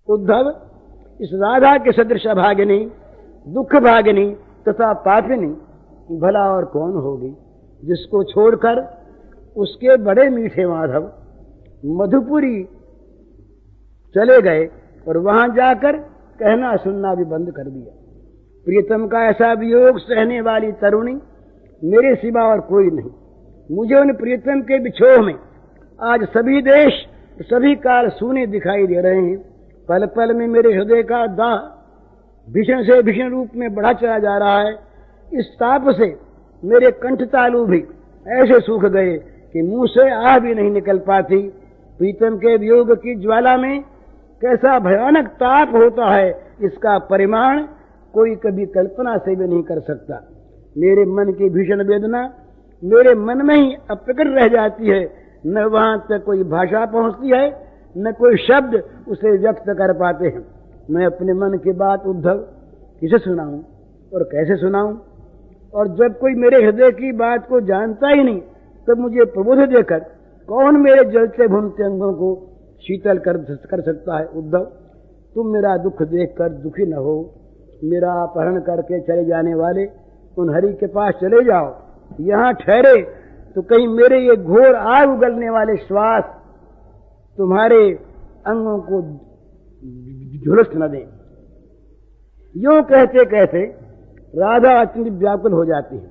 उद्धव, इस राधा के सदृश अभागिनी, दुख भागिनी तथा पापिनी भला और कौन होगी, जिसको छोड़कर उसके बड़े मीठे माधव मधुपुरी चले गए और वहां जाकर कहना सुनना भी बंद कर दिया। प्रियतम का ऐसा वियोग सहने वाली तरुणी मेरे सिवा और कोई नहीं। मुझे उन प्रियतम के बिछोह में आज सभी देश सभी काल सूने दिखाई दे रहे हैं। पल पल में मेरे हृदय का दाह भीषण से भीषण रूप में बढ़ा चला जा रहा है। इस ताप से मेरे कंठ तालु भी ऐसे सूख गए कि मुंह से आह भी नहीं निकल पाती। प्रीतम के वियोग की ज्वाला में कैसा भयानक ताप होता है, इसका परिमाण कोई कभी कल्पना से भी नहीं कर सकता। मेरे मन की भीषण वेदना मेरे मन में ही अप्रकट रह जाती है। न वहां तक कोई भाषा पहुंचती है, न कोई शब्द उसे व्यक्त कर पाते हैं। मैं अपने मन की बात उद्धव किसे सुनाऊं और कैसे सुनाऊं? और जब कोई मेरे हृदय की बात को जानता ही नहीं, तब मुझे प्रबोध देकर कौन मेरे जलते भूनते अंगों को शीतल कर सकता है? उद्धव, तुम मेरा दुख देखकर दुखी न हो। मेरा अपहरण करके चले जाने वाले उन हरि के पास चले जाओ। यहाँ ठहरे तो कहीं मेरे ये घोर आग उगलने वाले श्वास तुम्हारे अंगों को झुलस न दें। यूं कहते कहते राधा अत्यंत व्याकुल हो जाती है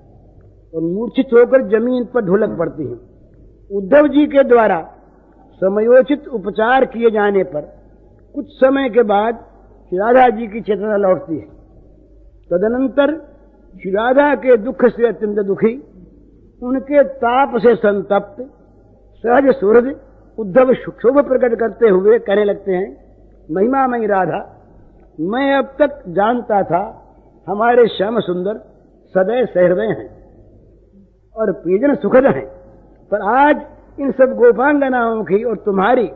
और मूर्छित होकर जमीन पर ढुलक पड़ती है। उद्धव जी के द्वारा समयोचित उपचार किए जाने पर कुछ समय के बाद श्री राधा जी की चेतना लौटती है। तदनंतर श्री राधा के दुख से अत्यंत दुखी, उनके ताप से संतप्त सहज सुहृद उद्धव क्षोभ प्रकट करते हुए कहने लगते हैं, महिमामयी राधा, मैं अब तक जानता था हमारे श्याम सुंदर सदैव सहृदय हैं और प्रियजन सुखद हैं, पर आज इन सब गोपांगनाओं की और तुम्हारी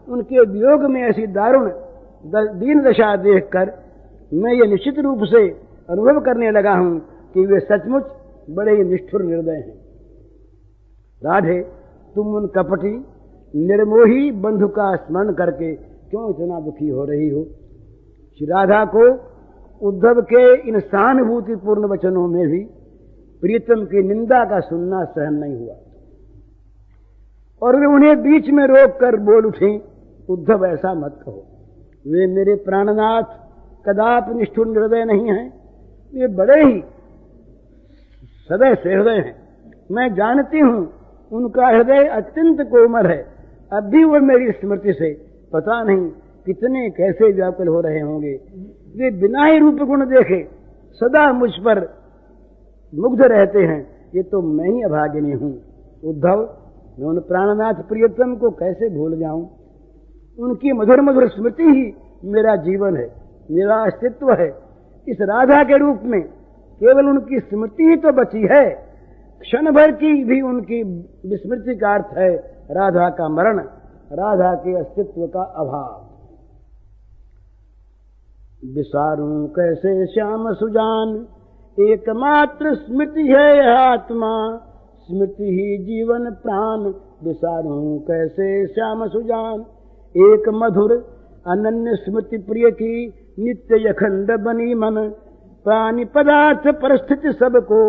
उनके वियोग में ऐसी दारुण दीन दशा देखकर मैं ये निश्चित रूप से अनुभव करने लगा हूं कि वे सचमुच बड़े ही निष्ठुर निर्दय हैं। राधे, तुम उन कपटी निर्मोही बंधु का स्मरण करके क्यों इतना दुखी हो रही हो? श्री राधा को उद्धव के इन सहानुभूतिपूर्ण वचनों में भी प्रीतम की निंदा का सुनना सहन नहीं हुआ और वे उन्हें बीच में रोक कर बोल उठे, उद्धव ऐसा मत कहो। वे मेरे प्राणनाथ कदापि निष्ठुर निर्दय नहीं हैं, वे बड़े ही सदैव सहृदय हैं। मैं जानती हूं उनका हृदय अत्यंत कोमल है। अब भी वो मेरी स्मृति से पता नहीं कितने कैसे व्याकुल हो रहे होंगे। वे बिना ही रूप गुण देखे सदा मुझ पर मुग्ध रहते हैं। ये तो मैं ही अभागिनी हूं। उद्धव, मैं उन प्राणनाथ प्रियतम को कैसे भूल जाऊं? उनकी मधुर मधुर स्मृति ही मेरा जीवन है, मेरा अस्तित्व है। इस राधा के रूप में केवल उनकी स्मृति ही तो बची है। क्षण भर की भी उनकी विस्मृति का अर्थ है राधा का मरण, राधा के अस्तित्व का अभाव। विसारूं कैसे श्याम सुजान, एकमात्र स्मृति है यह आत्मा, स्मृति ही जीवन प्राण। विसारूं कैसे श्याम सुजान, एक मधुर अनन्य स्मृति प्रिय की नित्य यखंड बनी मन। प्राणी पदार्थ परिस्थिति सबको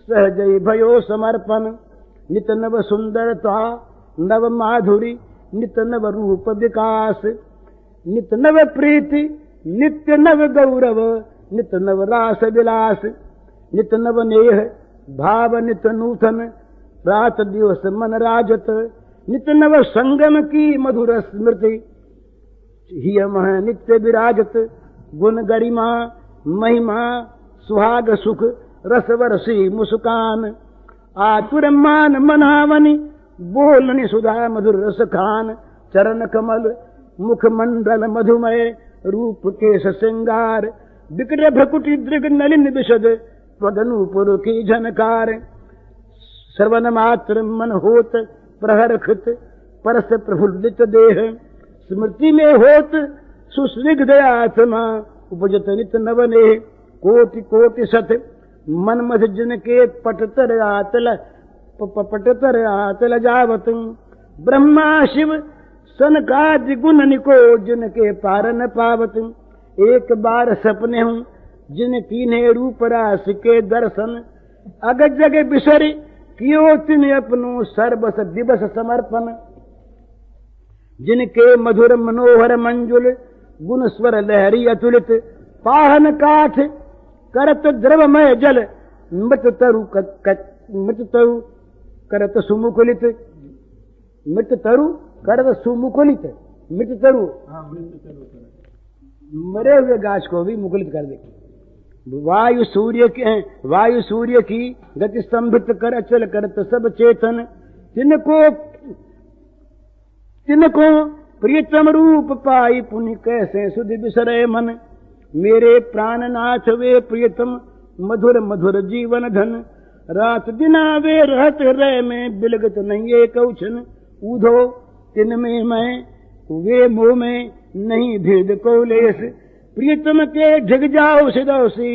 सहज भयो समर्पण। नित नव सुंदरता नव माधुरी, नित नव रूप विकास, नित नव प्रीति नित्य नव गौरव, नित नव रास विलास, नित नव नेह भाव नित नूतन। रात दिवस मन राजत, नित नव संगम की मधुर स्मृति। हियम नित्य विराजत, गुण गरिमा महिमा सुहाग सुख रसवर्षी मुस्कान। आतुर मान मनावनी, बोलनी सुधा मधुर रस खान। चरण कमल मुख मंडल मधुमय, रूप केश श्रृंगार। विकृत भकुटी दृग नलिन विशद, पदनूपुर की झनकार। श्रवण मात्र मन होत प्रहरखित, परस प्रफुल्लित देह। स्मृति में होत सुस्निग्ध आत्मा, उपजत नित नवने। कोटि कोटि सत मन मध जिन के पटतर आतल जावत। ब्रह्मा शिव सनकादि गुण निको जिनके पार न पावत। एक बार सपने हूँ जिन कीन्हे रूप रास के दर्शन। अग जग बिसर कियो तिन अपनो सर्वस दिवस समर्पण। जिनके मधुर मनोहर मंजुल गुण स्वर लहरी अतुलित। पाहन काठ करत द्रवमय जल मृत तरु करत सुमुकुलित। मृत तरु करत सुमुकुलित। मृत तरु मरे हुए गाछ को भी मुकुलित कर दे। वायु सूर्य की गति स्तंभित कर अचल करत सब चेतन। तिनको प्रियतम रूप पाई पुनि कैसे सुधि बिसरे मन। मेरे प्राणनाथ वे प्रियतम मधुर मधुर जीवन धन। रात दिना वे रहत हृदय में बिलगत नहीं एक औछन। ऊधो तिनमें मैं वे मोह में नहीं भेद को लेस। प्रियतम के ढिग जाओ सिदौसी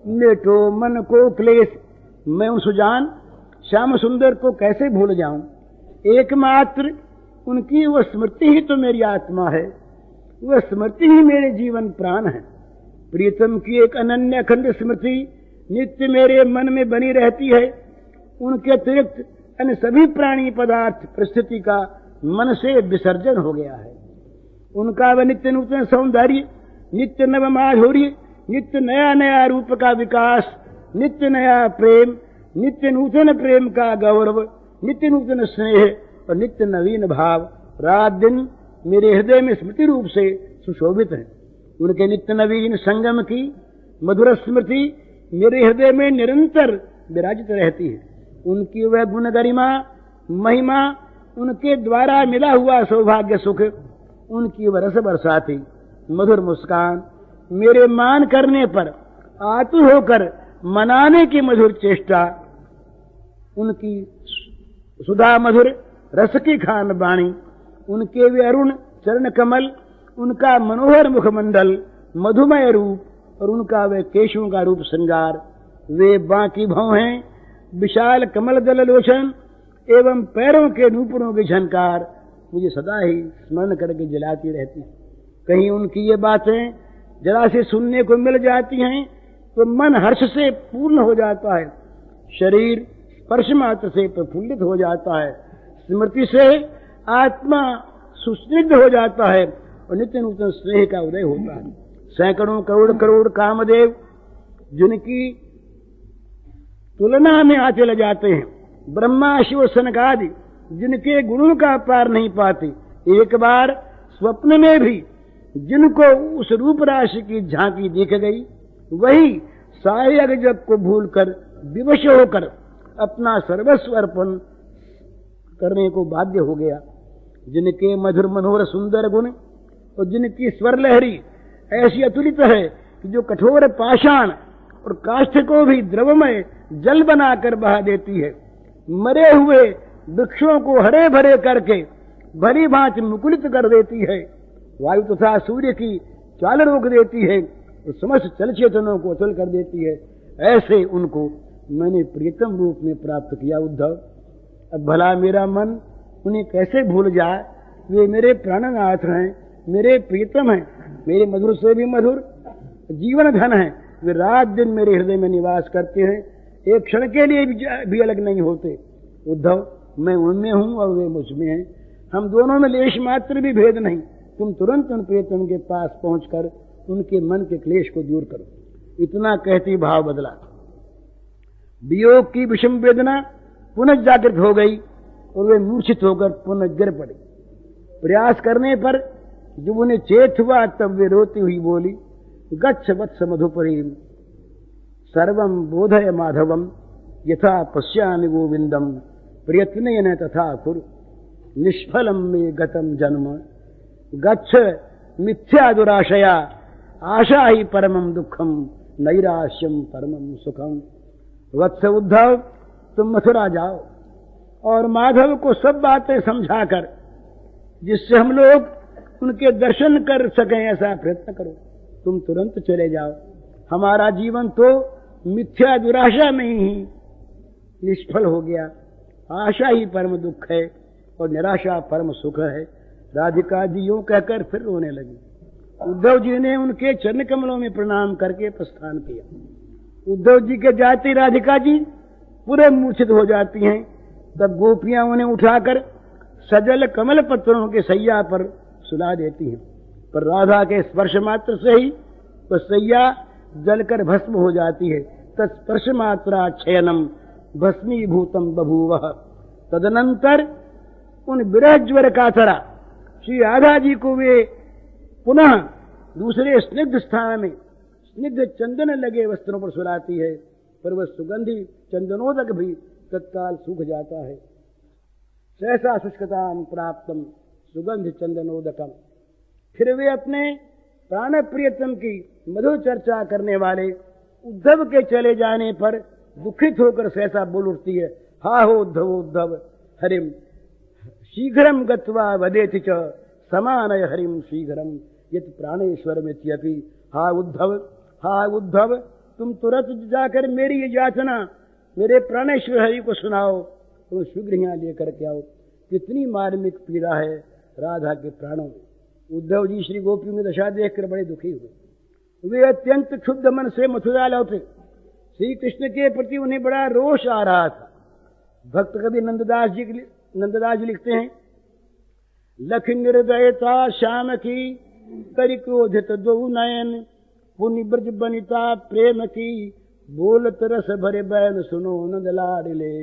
लेटो मन को क्लेश। मैं उन सुजान श्याम सुंदर को कैसे भूल जाऊं। एकमात्र उनकी वह स्मृति ही तो मेरी आत्मा है। वह स्मृति ही मेरे जीवन प्राण है। प्रियतम की एक अनन्य अखंड स्मृति नित्य मेरे मन में बनी रहती है। उनके अतिरिक्त अन्य सभी प्राणी पदार्थ परिस्थिति का मन से विसर्जन हो गया है। उनका वह नित्य नूतन सौंदर्य, नित्य नव माधुर्य, नित्य नया नया रूप का विकास, नित्य नया प्रेम, नित्य नूतन प्रेम का गौरव, नित्य नूतन स्नेह और नित्य नवीन भाव रात दिन मेरे हृदय में स्मृति रूप से सुशोभित है। उनके नित्य नवीन संगम की मधुर स्मृति मेरे हृदय में निरंतर विराजित रहती है। उनकी वह गुण गरिमा महिमा, उनके द्वारा मिला हुआ सौभाग्य सुख, उनकी वह रस बरसाती मधुर मुस्कान, मेरे मान करने पर आतुर होकर मनाने की मधुर चेष्टा, उनकी सुधा मधुर रस की खान बाणी, उनके वे अरुण चरण कमल, उनका मनोहर मुखमंडल, मधुमय रूप और उनका वे केशों का रूप श्रृंगार, वे बांकी भौं हैं, विशाल कमल दल लोचन एवं पैरों के नूपुरों की झनकार मुझे सदा ही स्मरण करके जलाती रहती। कहीं उनकी ये बातें जरा से सुनने को मिल जाती हैं तो मन हर्ष से पूर्ण हो जाता है, शरीर स्पर्श मात्र से प्रफुल्लित हो जाता है, स्मृति से आत्मा सुस्निग्ध हो जाता है और नित्य नूतन स्नेह का उदय होता है। सैकड़ों करोड़ करोड़ कामदेव जिनकी तुलना में आते ले जाते हैं, ब्रह्मा शिव सनकादि जिनके गुणों का पार नहीं पाते, एक बार स्वप्न में भी जिनको उस रूप राशि की झांकी दिख गई, वही सारे अगजब को भूलकर विवश होकर अपना सर्वस्व अर्पण करने को बाध्य हो गया। जिनके मधुर मनोहर सुंदर गुण और जिनकी स्वर लहरी ऐसी अतुलित है कि जो कठोर पाषाण और काष्ठ को भी द्रवमय जल बनाकर बहा देती है, मरे हुए वृक्षों को हरे भरे करके भली भांति मुकुलित कर देती है, वायु तथा सूर्य की चाल रोक देती है और समस्त चल चेतनों को अचल कर देती है। ऐसे उनको मैंने प्रियतम रूप में प्राप्त किया उद्धव। अब भला मेरा मन उन्हें कैसे भूल जाए। वे मेरे प्राणनाथ हैं, मेरे प्रियतम हैं, मेरे मधुर से भी मधुर जीवन धन हैं। वे रात दिन मेरे हृदय में निवास करते हैं, एक क्षण के लिए भी अलग नहीं होते। उद्धव, मैं उनमें हूं और वे मुझ में हैं, हम दोनों में लेश मात्र भी भेद नहीं। तुम तुरंत उन प्रियतम के पास पहुंचकर उनके मन के क्लेश को दूर करो। इतना कहती भाव बदला। वियोग की विषम वेदना पुनः जागृत हो गई और वे मूर्छित होकर पुनः गिर पड़े। प्रयास करने पर जब उन्हें चेत हुआ तब वे रोती हुई बोली, गच्छ वत्स मधुपुरीम सर्वं बोधय माधवम यथा पश्यामि गोविंदम प्रयत्नेन तथा कुरु निष्फलम मे गतम जन्म गच्छ मिथ्या दुराशया आशा ही परमम दुखम नैराश्यम परमम सुखम। वत्स उद्धव, तुम मथुरा जाओ और माधव को सब बातें समझाकर जिससे हम लोग उनके दर्शन कर सकें ऐसा प्रयत्न करो। तुम तुरंत चले जाओ। हमारा जीवन तो मिथ्या दुराशा में ही निष्फल हो गया। आशा ही परम दुख है और निराशा परम सुख है। राधिका जी यूं कहकर फिर रोने लगी। उद्धव जी ने उनके चरण कमलों में प्रणाम करके प्रस्थान किया। उद्धव जी के जाते राधिका जी पूरे मूर्छित हो जाती हैं। तब गोपियां उन्हें उठाकर सजल कमल पत्रों के सैया पर सुला देती हैं, पर राधा के स्पर्श मात्र से ही तो सैया जलकर भस्म हो जाती है। तत्स्पर्श मात्रा क्षयनम भस्मीभूतम बभूवः। तदनंतर उन विरह ज्वर का तरह श्री राधा जी को वे पुनः दूसरे स्निग्ध स्थान में स्निग्ध चंदन लगे वस्त्रों पर सुलाती है, पर वह सुगंधी चंदनोदक भी तत्काल सूख जाता है। सहसा शुष्कताम प्राप्तम सुगंध चंदनोदकम। फिर वे अपने प्राण प्रियतम की मधुर चर्चा करने वाले उद्धव के चले जाने पर दुखित होकर सहसा बोल उठती है, हा हो उद्धव उद्धव हरिम शीघ्रम गत्वा वदेति च समानय हरिम शीघ्रम यत प्राणेश्वर में त्यपि। हा उद्धव तुम तुरंत जाकर मेरी ये याचना मेरे प्राणेश्वर हरि को सुनाओ, तुम शीघ्र यहाँ लेकर के आओ। कितनी मार्मिक पीड़ा है राधा के प्राणों में। उद्धव जी श्री गोपियों की दशा देखकर बड़े दुखी हुए। वे अत्यंत क्षुब्ध मन से मथुरा लौटे। श्री कृष्ण के प्रति उन्हें बड़ा रोष आ रहा था। भक्त कवि नंददास जी लिखते हैं, लख निर्दयता श्याम की करि क्रोधित दो नयन, पुनि ब्रज बनिता प्रेम की बोलत रस भरे बैन सुनो नंद लाडले।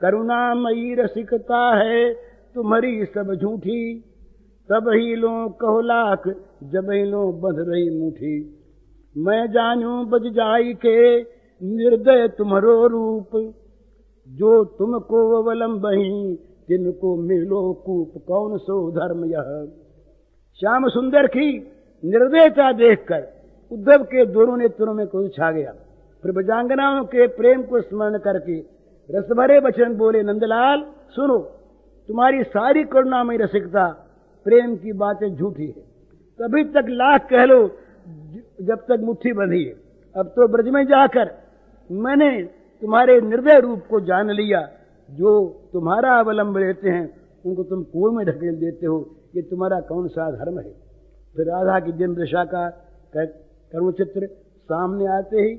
करुणामयी रसिकता है तुम्हारी सब झूठी, तब ही लो कहो लाख जब ही लो बंध रही मुठी। मैं जानू बज जाई के निर्दय तुम्हारो रूप, जो तुमको अवलंबही तिनको मिलो कूप। कौन सो धर्म यह। श्याम सुंदर की निर्दयता देखकर उद्धव के दोनों नेत्रों में क्रोध छा गया। फिर ब्रजांगनाओं के प्रेम को स्मरण करके रस भरे वचन बोले, नंदलाल सुनो, तुम्हारी सारी करुणामयी रसिकता प्रेम की बातें झूठी है। तभी तक लाख कह लो जब तक मुट्ठी बंधी है। अब तो ब्रज में जाकर मैंने तुम्हारे निर्दय रूप को जान लिया। जो तुम्हारा अवलंब लेते हैं उनको तुम कुएं में ढकेल देते हो, ये तुम्हारा कौन सा धर्म है। फिर राधा की जन्म दशा का करुण चित्र सामने आते ही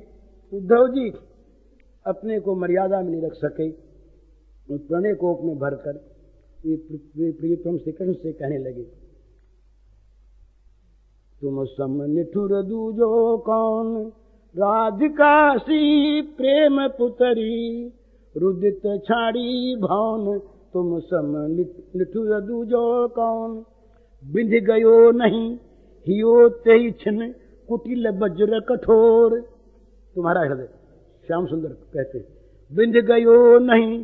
उद्धव जी अपने को मर्यादा में नहीं रख सके। प्रणय कोप में भरकर वे प्रियतम श्री कृष्ण से कहने लगे, तुम सम निठुर दूजो कौन, राधिका सी प्रेम पुतरी, रुदित छाड़ी भौन, तुम सम निठुर दूजो कौन। बिंध गयो नहीं हियो तेई छिन, कुटिल वज्र कठोर। तुम्हारा हृदय श्याम सुंदर कहते, बिंध गयो नहीं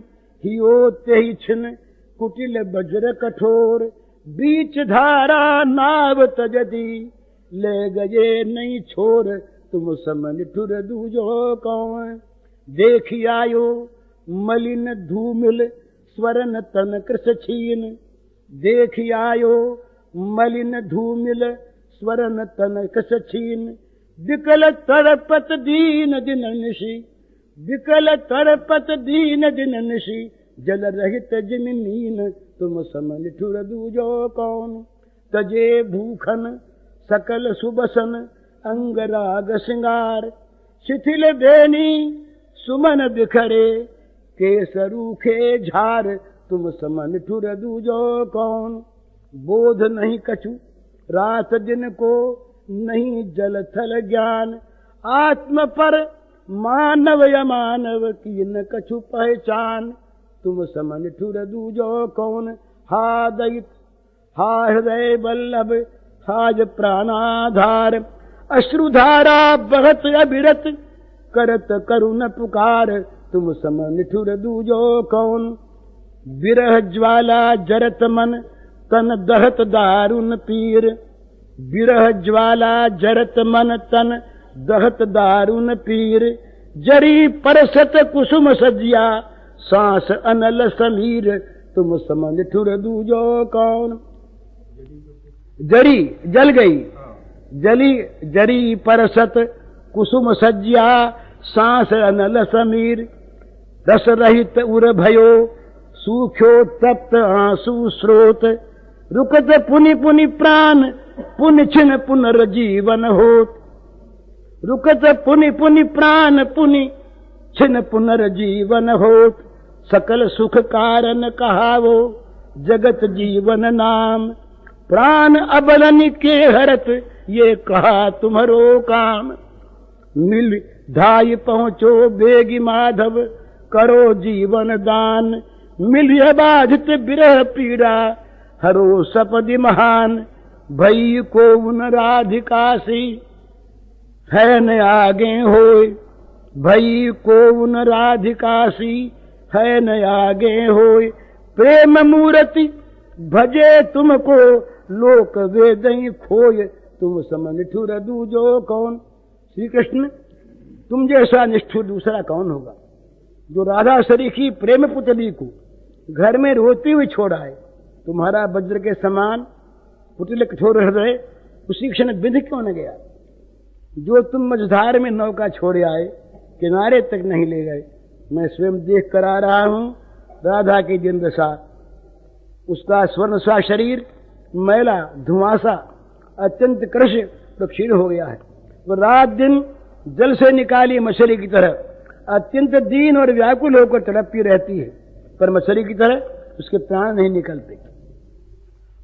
हियो तेई छिन, कुटिल वज्र कठोर। बीच धारा नाव तजदी, ले गए नहीं छोर, तुम सम निठुर दूजो कौन। देखी आयो मलिन धूमिल, स्वर्ण तन कृष छीन। देखी आयो मलिन धूमिल, स्वर्ण तन कृष छीन। विकल तड़पत दीन दिन निशी, विकल तड़पत दीन दिन निशी, जल रहित जिन मीन, तुम सम निठुर दूजो कौन। तजे भूखन सकल सुबसन, अंगराग सिंगार। शिथिल बेनी सुमन बिखरे, केस रूखे झार, तुम सम निठुर दूजो कौन। बोध नहीं कछु रात दिन को, नहीं जल थल ज्ञान। आत्म पर मानव अमानव की न कछु पहचान, तुम सम निठुर दूजो कौन। हा दैत हा हृदय बल्लभ, हाज प्राणाधार। अश्रुधारा बहत अविरत, करत करुण पुकार, तुम सम निठुर दूजो कौन। विरह ज्वाला जरत मन, तन दहत दारुण पीर। विरह ज्वाला जरत मन, तन दहत दारुण पीर। जरी परसत कुसुम सजिया, सांस अनल समीर, तुम सम निठुर दूजो कौन। जरी जल गई, जरी परसत कुसुम सज्जा, सांस अनल समीर। रस रहित उर भयो, सूख्यो तप्त आंसू स्रोत। रुकत पुनि पुनि प्राण पुनि छिन पुनर्जीवन होत। रुकत पुनि पुनि प्राण पुनि छिन पुनर्जीवन होत। सकल सुख कारण कहावो जगत जीवन नाम। प्राण अबलन के हरत ये कहा तुम्हारो काम। मिल धाय पहुंचो बेगी माधव करो जीवन दान। मिलिय बाधित बिरह पीड़ा हरो सपदि महान। भई को उन राधिकासी है न आगे होय। भई को उन राधिकासी है न आगे होय। प्रेम मूर्ति भजे तुमको लोक वेदई खोय। तुम सम निठुर दूजो कौन। श्री कृष्ण, तुम जैसा निष्ठुर दूसरा कौन होगा, जो राधा सरीखी प्रेम पुतली को घर में रोती हुई छोड़ आए। तुम्हारा वज्र के समान पुतले कठोर हृदय उसी क्षण विध क्यों न गया। जो तुम मझधार में नौका छोड़े आए, किनारे तक नहीं ले गए। मैं स्वयं देख कर आ रहा हूं राधा की दिन दशा। उसका स्वर्ण सा शरीर मैला धुआंसा अत्यंत कृश क्षीण हो गया है। वो रात दिन जल से निकाली मछली की तरह अत्यंत दीन और व्याकुल होकर तड़पती रहती है, पर मछली की तरह उसके प्राण नहीं निकलते।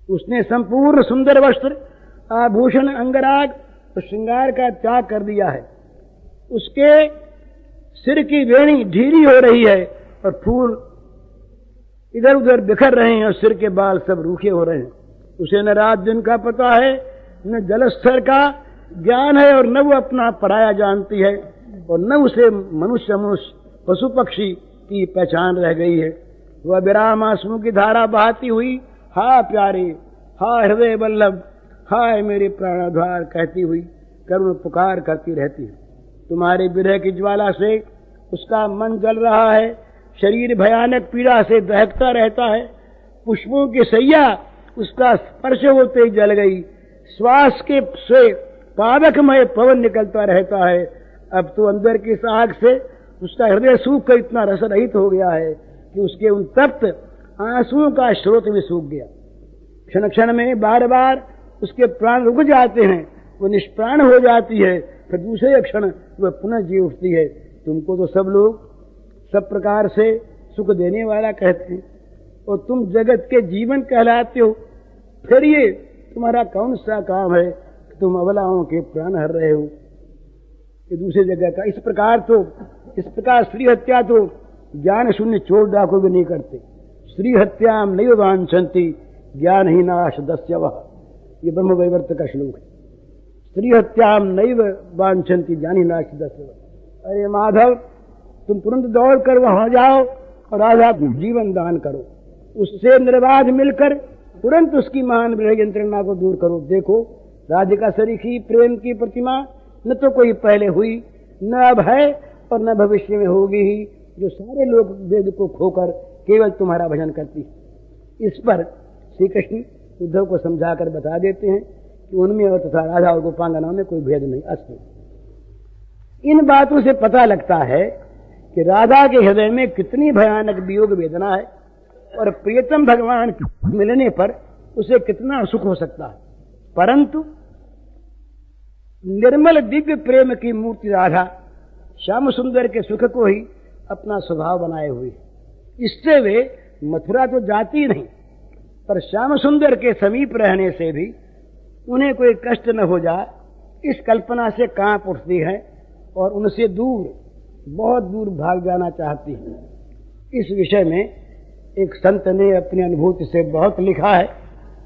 उसने संपूर्ण सुंदर वस्त्र आभूषण अंगराग और श्रृंगार का त्याग कर दिया है। उसके सिर की वेणी ढीली हो रही है और फूल इधर उधर बिखर रहे हैं और सिर के बाल सब रूखे हो रहे हैं। उसे न रात दिन का पता है, न जलस्तर का ज्ञान है, और न वो अपना पराया जानती है, और न उसे मनुष्य पशु पक्षी की पहचान रह गई है। वह विराम आंसुओं की धारा बहाती हुई हा प्यारे, हा हृदय वल्लभ, हाय मेरे प्राणाधार कहती हुई करुण पुकार करती रहती है। तुम्हारे विरह की ज्वाला से उसका मन जल रहा है, शरीर भयानक पीड़ा से दहकता रहता है। पुष्पों की सैया उसका स्पर्श होते ही जल गई। श्वास के से पावकमय पवन निकलता रहता है। अब तो अंदर की साग से उसका हृदय सूख कर इतना रस रहित हो गया है कि उसके उन तप्त आंसुओं का स्रोत भी सूख गया। क्षण क्षण में बार बार उसके प्राण रुक जाते हैं, वो निष्प्राण हो जाती है, फिर दूसरे क्षण वह पुनः जी उठती है। तुमको तो सब लोग सब प्रकार से सुख देने वाला कहते हैं और तुम जगत के जीवन कहलाते हो। फिर ये तुम्हारा कौन सा काम है कि तुम अबलाओं के प्राण हर रहे हो। ये दूसरी जगह का इस प्रकार स्त्री हत्या तो ज्ञान शून्य चोर डाकू भी नहीं करते। स्त्री हत्याम नैव वांछन्ति ज्ञान ही नाश दस्यवः, ये ब्रह्म वैवर्त का श्लोक है। स्त्री हत्याम नैव वांछन्ति ज्ञान ही नाश दस्यवः। अरे माधव, तुम तुरंत दौड़ कर वहां जाओ और राधा को जीवन दान करो। उससे निर्बाध मिलकर तुरंत उसकी महान विरह यंत्रणा को दूर करो। देखो, राधिका सरीखी प्रेम की प्रतिमा न तो कोई पहले हुई, न अब है और न भविष्य में होगी ही, जो सारे लोग वेद को खोकर केवल तुम्हारा भजन करती है। इस पर श्री कृष्ण उद्धव को समझाकर बता देते हैं कि उनमें और तथा राधा और गोपांगना में कोई भेद नहीं। अस्तु, इन बातों से पता लगता है कि राधा के हृदय में कितनी भयानक वियोग वेदना है और प्रियतम भगवान मिलने पर उसे कितना सुख हो सकता है। परंतु निर्मल दिव्य प्रेम की मूर्ति राधा श्याम सुंदर के सुख को ही अपना स्वभाव बनाए हुए है। इससे वे मथुरा तो जाती नहीं, पर श्याम सुंदर के समीप रहने से भी उन्हें कोई कष्ट न हो जाए, इस कल्पना से कांप उठती है और उनसे दूर, बहुत दूर भाग जाना चाहती है। इस विषय में एक संत ने अपनी अनुभूति से बहुत लिखा है।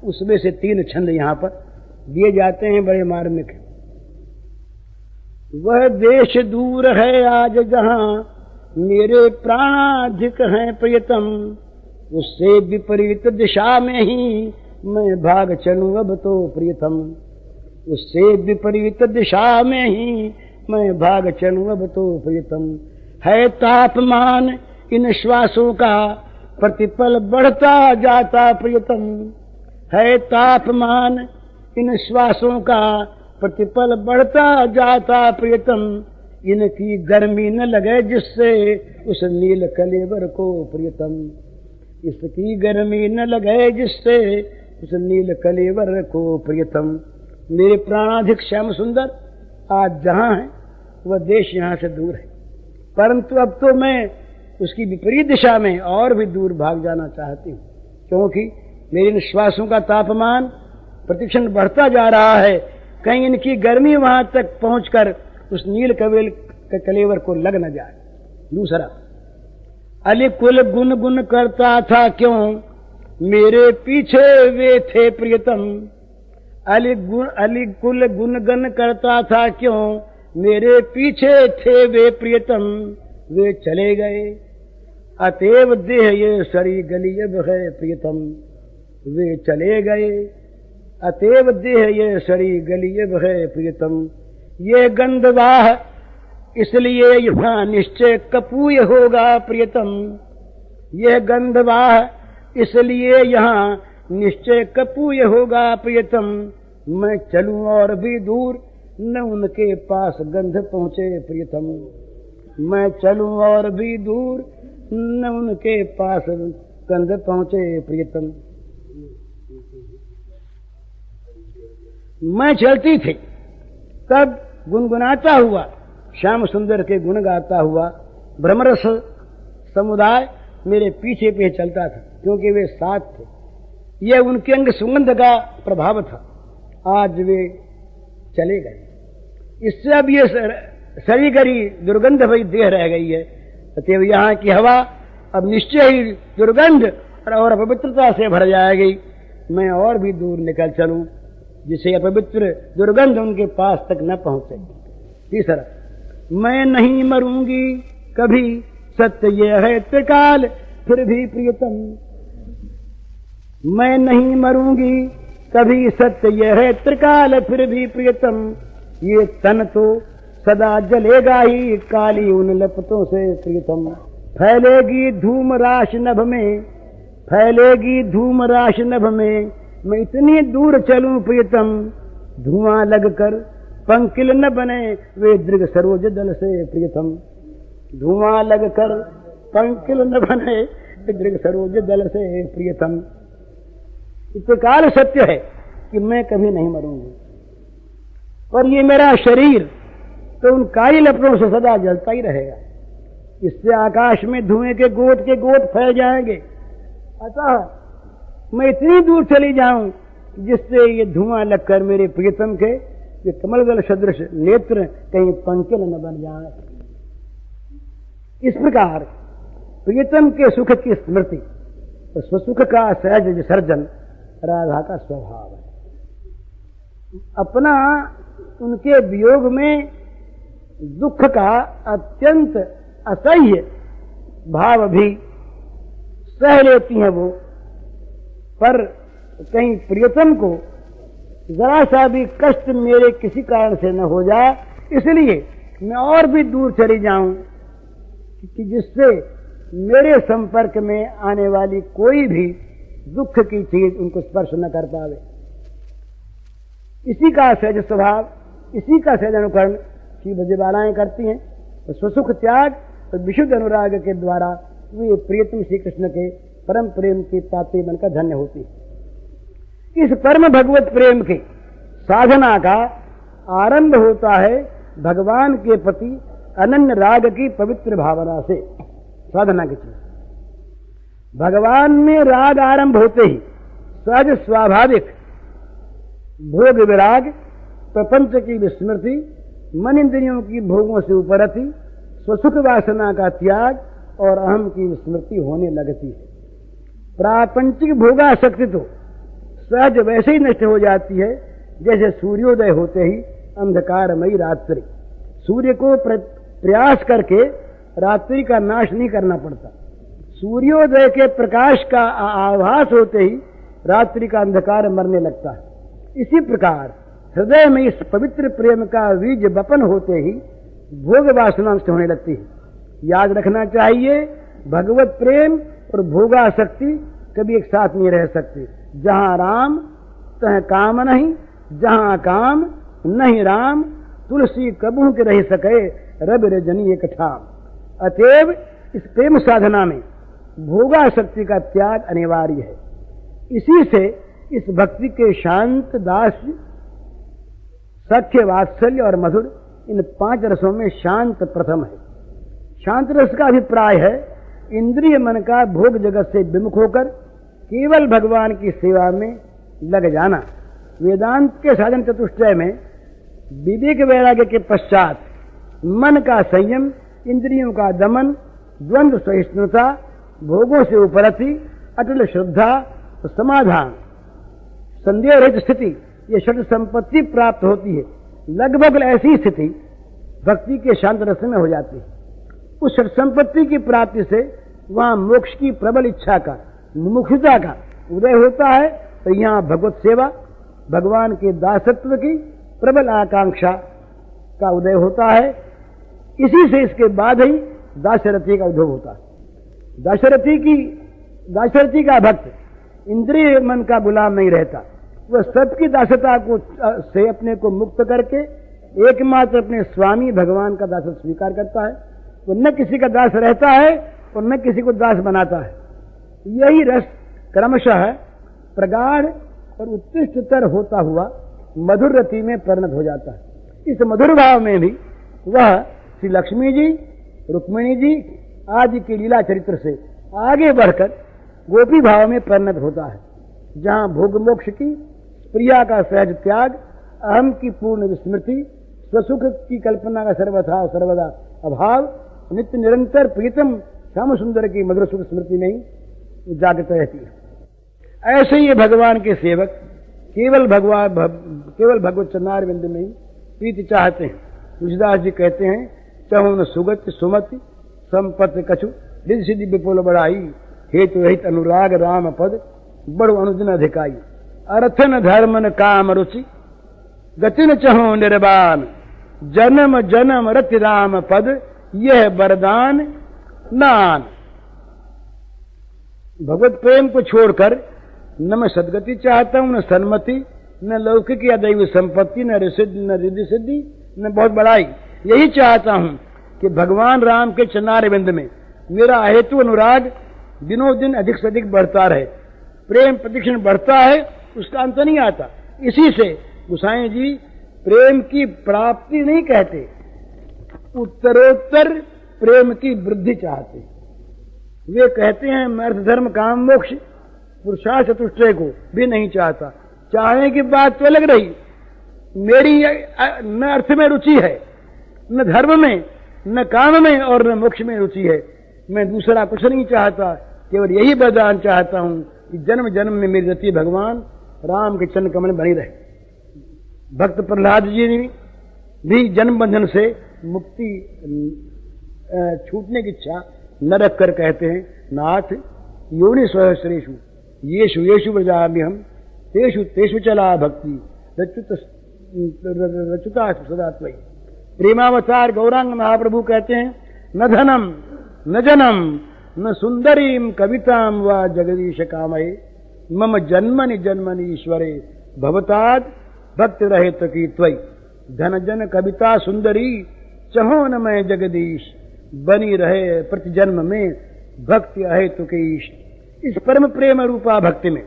उसमें से 3 छंद यहाँ पर दिए जाते हैं, बड़े मार्मिक। वह देश दूर है आज जहाँ मेरे प्राणाधिक हैं प्रियतम, उससे विपरीत दिशा में ही मैं भाग चलूं अब तो प्रियतम। उससे विपरीत दिशा में ही मैं भाग चलूं अब तो प्रियतम। है तापमान इन श्वासों का प्रतिपल बढ़ता जाता प्रियतम। है तापमान इन श्वासों का प्रतिपल बढ़ता जाता प्रियतम। इनकी गर्मी न लगे जिससे उस नील कलेवर को प्रियतम। इसकी गर्मी न लगे जिससे उस नील कलेवर को प्रियतम। मेरे प्राणाधिक श्याम सुंदर आज जहां है वह देश यहां से दूर है, परंतु अब तो मैं उसकी विपरीत दिशा में और भी दूर भाग जाना चाहती हूँ, क्योंकि मेरे निश्वासों का तापमान प्रतिक्षण बढ़ता जा रहा है। कहीं इनकी गर्मी वहां तक पहुंचकर उस नील कलेवर को लग न जाए। दूसरा, अली कुल गुन गुन करता था क्यों, मेरे पीछे वे थे प्रियतम। अली कुल गुन गन करता था क्यों, मेरे पीछे थे वे प्रियतम। वे चले गए अतएव देह ये सरी गली अब है प्रियतम। वे चले गए अतएव देह ये सरी गली अब है प्रियतम। ये गंधवाह इसलिए यहाँ निश्चय कपूय होगा प्रियतम। यह गंधवाह इसलिए यहाँ निश्चय कपूय होगा प्रियतम। मैं चलूं और भी दूर न उनके पास गंध पहुंचे प्रियतम। मैं चलूं और भी दूर न उनके पास गंध पहुंचे प्रियतम। मैं चलती थी तब गुनगुनाता हुआ श्याम सुंदर के गुण गाता हुआ भ्रमरस समुदाय मेरे पीछे पीछे चलता था, क्योंकि वे साथ थे। यह उनके अंग सुगंध का प्रभाव था। आज वे चले गए, इससे अब ये सरीगरी दुर्गंध भई देह रह गई है। अतएव यहाँ की हवा अब निश्चय ही दुर्गंध और अपवित्रता से भर जाएगी। मैं और भी दूर निकल चलूं जिसे अपवित्र दुर्गंध उनके पास तक न पहुंचे। तीसरा, मैं नहीं मरूंगी कभी, सत्य ये है त्रिकाल फिर भी प्रियतम। मैं नहीं मरूंगी कभी, सत्य ये है त्रिकाल फिर भी प्रियतम। ये तन तो सदा जलेगा ही काली उन लपटों से प्रियतम। फैलेगी धूम राशि नभ में, फैलेगी धूम राशि नभ में। मैं इतनी दूर चलूं प्रियतम, धुआं लगकर पंकिल न बने वे दृग सरोज दल से प्रियतम। धुआं लगकर पंकिल न बने वे दृग सरोज दल से प्रियतम। इतकाल सत्य है कि मैं कभी नहीं मरूंगी, पर ये मेरा शरीर तो उन काली लपटों से सदा जलता ही रहेगा। इससे आकाश में धुएं के गोट फैल जाएंगे। अतः मैं इतनी दूर चली जाऊं जिससे ये धुआं लगकर मेरे प्रियतम के ये कमलदल सदृश नेत्र कहीं पंकिल न बन जाए। इस प्रकार प्रियतम के सुख की स्मृति और स्वसुख का सहज विसर्जन राधा का स्वभाव है। अपना उनके वियोग में दुख का अत्यंत असह्य भाव भी सह लेती हैं वो, पर कहीं प्रियतम को जरा सा भी कष्ट मेरे किसी कारण से न हो जाए, इसलिए मैं और भी दूर चली जाऊं कि जिससे मेरे संपर्क में आने वाली कोई भी दुख की चीज उनको स्पर्श न कर पावे। इसी का सहज स्वभाव, इसी का सहज अनुकरण श्री ब्रजबालाएं करती हैं। तो स्वसुख त्याग और विशुद्ध अनुराग के द्वारा वे प्रियतम श्री कृष्ण के परम प्रेम की पात्री बनकर धन्य होती है। इस परम भगवत प्रेम के साधना का आरंभ होता है भगवान के प्रति अनन्य राग की पवित्र भावना से। साधना की चीज भगवान में राग आरंभ होते ही सहज स्वाभाविक भोग विराग, प्रपंच की विस्मृति, मन इंद्रियों की भोगों से उपरति, स्वसुख वासना का त्याग और अहम की विस्मृति होने लगती है। प्रापंचिक भोगासक्ति तो सहज वैसे ही नष्ट हो जाती है जैसे सूर्योदय होते ही अंधकारमयी रात्रि। सूर्य को प्रयास करके रात्रि का नाश नहीं करना पड़ता। सूर्योदय के प्रकाश का आभास होते ही रात्रि का अंधकार मरने लगता है। इसी प्रकार हृदय में इस पवित्र प्रेम का बीज बपन होते ही भोग वासना नष्ट होने लगती है। याद रखना चाहिए, भगवत प्रेम और भोगासक्ति कभी एक साथ नहीं रह सकते। जहां राम तह काम नहीं, जहां काम नहीं राम, तुलसी कबू के रह सके रब रजनी एक ठाम। अतएव इस प्रेम साधना में भोगासक्ति का त्याग अनिवार्य है। इसी से इस भक्ति के शांत, दास्य, सख्य, वात्सल्य और मधुर, इन 5 रसों में शांत प्रथम है। शांत रस का अभिप्राय है इंद्रिय मन का भोग जगत से विमुख होकर केवल भगवान की सेवा में लग जाना। वेदांत के साधन चतुष्टय में विवेक वैराग्य के पश्चात मन का संयम, इंद्रियों का दमन, द्वंद्व सहिष्णुता, भोगों से उपरति, अटल श्रद्धा, समाधान, संदेह रहित स्थिति, ये षट संपत्ति प्राप्त होती है। लगभग ऐसी स्थिति भक्ति के शांत रस में हो जाती है। उस षट संपत्ति की प्राप्ति से वहां मोक्ष की प्रबल इच्छा का, मुमुक्षुता का उदय होता है। तो यहाँ भगवत सेवा, भगवान के दासत्व की प्रबल आकांक्षा का उदय होता है। इसी से इसके बाद ही दाशरथी का उद्भव होता है। दाशरथी का भक्त इंद्रिय मन का गुलाम नहीं रहता। वह सबकी दासता को से अपने को मुक्त करके एकमात्र अपने स्वामी भगवान का दास स्वीकार करता है। वो न किसी का दास रहता है और न किसी को दास बनाता है। यही रस क्रमशः प्रगाढ़ और उत्कृष्टतर होता हुआ मधुर रति में परिणत हो जाता है। इस मधुर भाव में भी वह श्री लक्ष्मी जी, रुक्मिणी जी आदि की लीला चरित्र से आगे बढ़कर गोपी भाव में परिणत होता है, जहां भोग मोक्ष की, प्रिया का सहज त्याग, अहम की पूर्ण विस्मृति, स्वसुख की कल्पना का सर्वथा सर्वदा अभाव, नित्य निरंतर प्रीतम श्याम सुंदर की मधुर सुख स्मृति में ही जागृत रहती है। ऐसे ही भगवान के सेवक केवल भगवत चरणारविंद में ही प्रीति चाहते हैं। तुलसीदास जी कहते हैं, चहुन सुगति सुमति संपत्ति कछु, रिद्धि सिद्धि विपुल बढ़ाई, हेतु रहित अनुराग राम पद, बड़ो अनुदिन अधिकाई, अर्थन धर्मन काम रुचि, गतिन चहो निर्वाण, जन्म जन्म रति राम पद, यह वरदान नान। भगवत प्रेम को छोड़कर न मैं सदगति चाहता हूं, न सन्मति, न लौकिक या दैव संपत्ति, न रिद्धि सिद्धि, न बहुत बड़ाई। यही चाहता हूं कि भगवान राम के चरणारविंद में मेरा हेतु अनुराग दिनों दिन अधिक से अधिक बढ़ता रहे। प्रेम प्रतिक्षण बढ़ता है, उसका अंत नहीं आता। इसी से गोसाई जी प्रेम की प्राप्ति नहीं कहते, उत्तरोत्तर प्रेम की वृद्धि चाहते। वे कहते हैं मैं अर्थ धर्म काम मोक्ष पुरुषार्थ चतुष्टय को भी नहीं चाहता। चाहने की बात तो अलग रही, मेरी न अर्थ में रुचि है, न धर्म में, न काम में और न मोक्ष में रुचि है। मैं दूसरा कुछ नहीं चाहता, केवल यही वरदान चाहता हूं कि जन्म जन्म में मेरी रति भगवान राम के चरण कमल बनी रहे। भक्त प्रहलाद जी ने भी जन्म बंधन से मुक्ति छूटने की इच्छा न रखकर कहते हैं, नाथ योनि सहस्रेषु येषु येषु व्रजामि हम, तेषु तेषु चला भक्ति रचुता सदा त्वयि। प्रेमावतार गौरांग महाप्रभु कहते हैं, न धनम न जनम न सुंदरीम कविताम व जगदीश कामये, मम जन्मनि जन्मनि ईश्वरे भवताद भक्ति रहे तकी त्वयि। धन जन कविता सुंदरी चहो न मैं जगदीश, बनी रहे प्रति जन्म में भक्ति अहे तुके ईश। इस परम प्रेम रूपा भक्ति में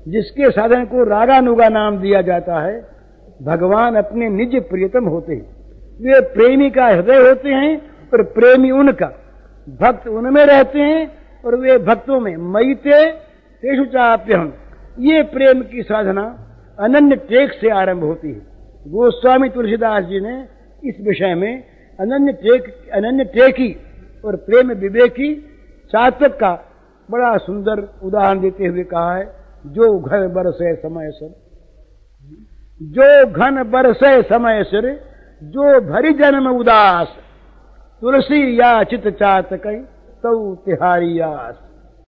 जिसके साधन को रागानुगा नाम दिया जाता है, भगवान अपने निज प्रियतम होते हैं। वे प्रेमी का हृदय होते हैं और प्रेमी उनका, भक्त उनमें रहते हैं और वे भक्तों में। मयिते तेषु चाप्यहम्, ये प्रेम की साधना अनन्य टेक से आरंभ होती है। गोस्वामी तुलसीदास जी ने इस विषय में अनन्य टेकी और प्रेम विवेकी चातक का बड़ा सुंदर उदाहरण देते हुए कहा है, जो घन बरसे समय सिर, जो घन बरसे समय सिर, जो भरी जन्म उदास, तुलसी या चित चातक तौ तिहारी आस।